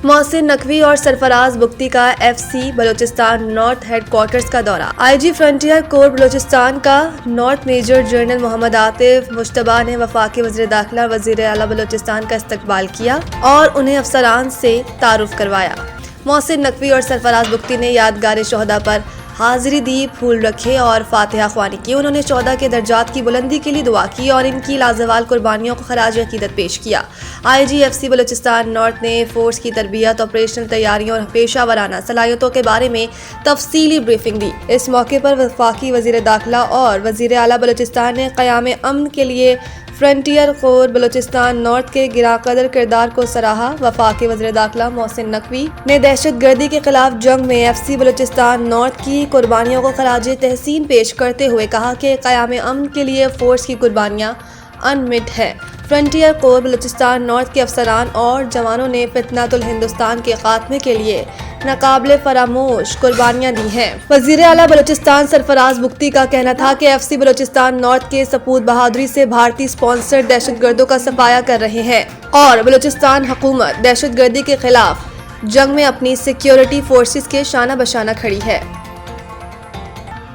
محسن نقوی اور سرفراز بگٹی کا FC Balochistan north headquarters کا دورہ۔ IG فرنٹیئر کور بلوچستان کا north major general Muhammad Atif مشتبہ نے وفاقی وزیر داخلہ اور وزیر اعلیٰ بلوچستان کا استقبال کیا اور انہیں افسران سے تعارف کروایا۔ محسن نقوی اور سرفراز بگٹی نے یادگار شہداء پر حاضری دی، پھول رکھے اور فاتحہ خوانی کی۔ انہوں نے شہداء کے درجات کی بلندی کے لیے دعا کی اور ان کی لازوال قربانیوں کو خراج عقیدت پیش کیا۔ IG FC بلوچستان نارتھ نے فورس کی تربیت، آپریشنل تیاریوں اور پیشہ ورانہ صلاحیتوں کے بارے میں تفصیلی بریفنگ دی۔ اس موقع پر وفاقی وزیر داخلہ اور وزیر اعلیٰ بلوچستان نے قیام امن کے لیے فرنٹیئر کور بلوچستان نارتھ کے گراں قدر کردار کو سراہا۔ وفاقی وزیر داخلہ محسن نقوی نے دہشت گردی کے خلاف جنگ میں FC بلوچستان نارتھ کی قربانیوں کو خراج تحسین پیش کرتے ہوئے کہا کہ قیام امن کے لیے فورس کی قربانیاں انمٹ ہیں۔ فرنٹیئر کور بلوچستان نارتھ کے افسران اور جوانوں نے فتنۃ الہندوستان کے خاتمے کے لیے ناقابل فراموش قربانیاں دی ہیں۔ وزیر اعلیٰ بلوچستان سرفراز بگٹی کا کہنا تھا کہ FC بلوچستان نارتھ کے سپود بہادری سے بھارتی سپانسرڈ دہشت گردوں کا صفایا کر رہے ہیں اور بلوچستان حکومت دہشت گردی کے خلاف جنگ میں اپنی سیکیورٹی فورسز کے شانہ بشانہ کھڑی ہے۔